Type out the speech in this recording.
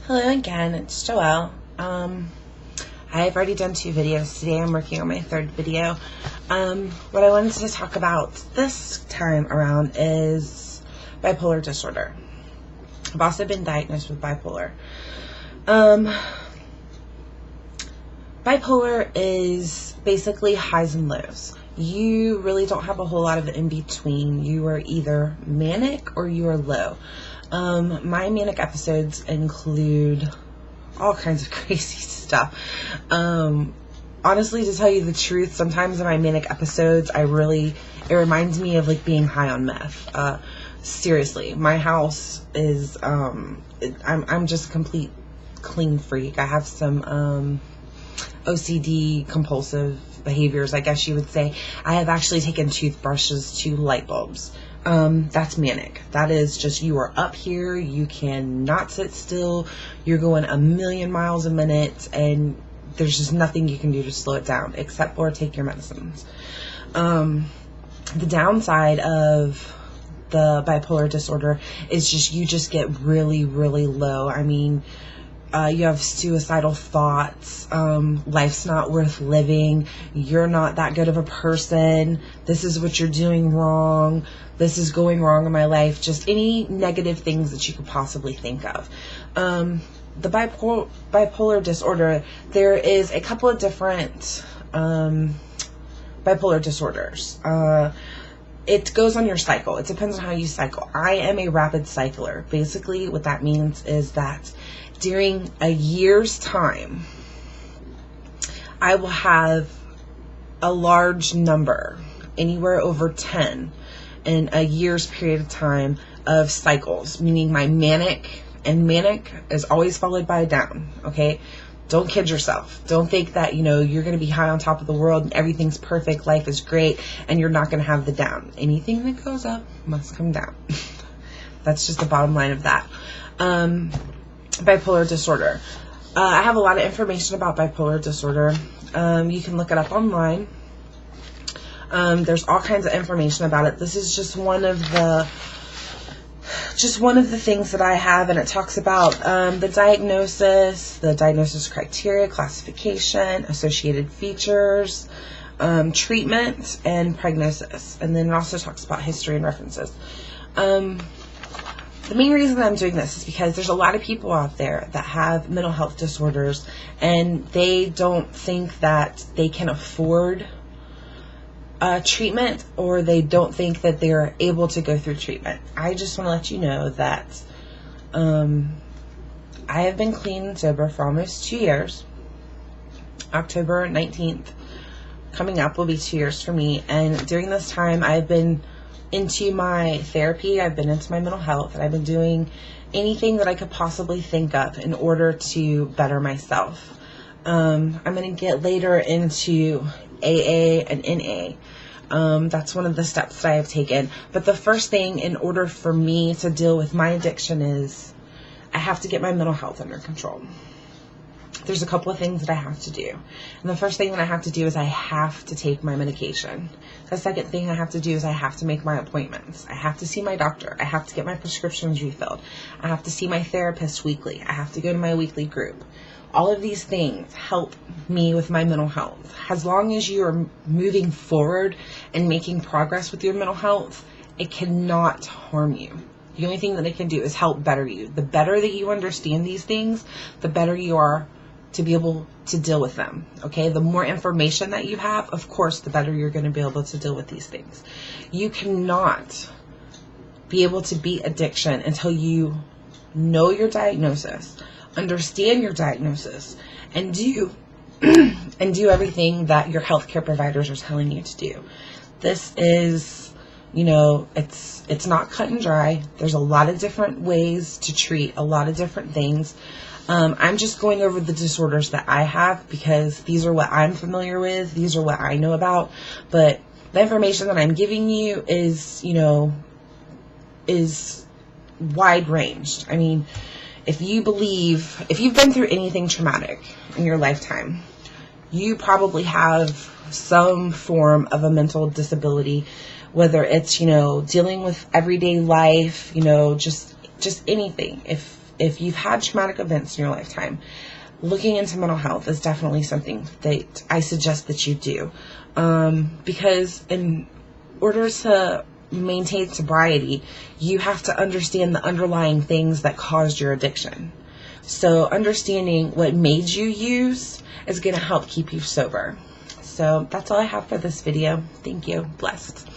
Hello again, it's Joelle. I've already done 2 videos today. I'm working on my 3rd video. What I wanted to talk about this time around is bipolar disorder. I've also been diagnosed with bipolar. Bipolar is basically highs and lows. You really don't have a whole lot of in between. You are either manic or you are low. My manic episodes include all kinds of crazy stuff. Honestly, to tell you the truth, sometimes in my manic episodes, it reminds me of like being high on meth. Seriously, my house is, I'm just a complete clean freak. I have some, OCD compulsive behaviors, I guess you would say. I have actually taken toothbrushes to light bulbs. That's manic. That is just, you are up here, you cannot sit still, you're going a million miles a minute, and there's just nothing you can do to slow it down except for take your medicines. The downside of the bipolar disorder is just, you just get really, really low. I mean, you have suicidal thoughts, life's not worth living, you're not that good of a person, this is what you're doing wrong, this is going wrong in my life, just any negative things that you could possibly think of. The bipolar disorder, there is a couple of different bipolar disorders. It goes on your cycle. It depends on how you cycle. I am a rapid cycler. Basically, what that means is that during a year's time, I will have a large number, anywhere over 10, in a year's period of time of cycles, meaning my manic is always followed by a down, okay? Don't kid yourself. Don't think that, you're going to be high on top of the world and everything's perfect, life is great, and you're not going to have the down. Anything that goes up must come down. That's just the bottom line of that. Bipolar disorder. I have a lot of information about bipolar disorder. You can look it up online. There's all kinds of information about it. This is just one of the things that I have, and it talks about the diagnosis criteria, classification, associated features, treatment, and prognosis. And then it also talks about history and references. The main reason that I'm doing this is because there's a lot of people out there that have mental health disorders, and they don't think that they can afford treatment, or they don't think that they're able to go through treatment. I just want to let you know that I have been clean and sober for almost 2 years. October 19th coming up will be 2 years for me, and during this time I've been into my therapy, I've been into my mental health, and I've been doing anything that I could possibly think of in order to better myself. I'm going to get later into AA and NA. That's one of the steps that I have taken. But the first thing in order for me to deal with my addiction is I have to get my mental health under control. There's a couple of things that I have to do. And the first thing that I have to do is I have to take my medication. The second thing I have to do is I have to make my appointments. I have to see my doctor. I have to get my prescriptions refilled. I have to see my therapist weekly. I have to go to my weekly group. All of these things help me with my mental health. As long as you are moving forward and making progress with your mental health, it cannot harm you. The only thing that it can do is help better you. The better that you understand these things, the better you are to be able to deal with them. Okay, the more information that you have, of course, the better you're going to be able to deal with these things. You cannot be able to beat addiction until you know your diagnosis, understand your diagnosis, and do everything that your healthcare providers are telling you to do. This is, it's not cut and dry. There's a lot of different ways to treat a lot of different things. I'm just going over the disorders that I have because these are what I'm familiar with. These are what I know about. But the information that I'm giving you is, is wide ranged. I mean, if you've been through anything traumatic in your lifetime, you probably have some form of a mental disability, whether it's, dealing with everyday life, just anything. If if you've had traumatic events in your lifetime, looking into mental health is definitely something that I suggest that you do. Because in order to maintain sobriety, you have to understand the underlying things that caused your addiction. So understanding what made you use is going to help keep you sober. So that's all I have for this video. Thank you. Blessed.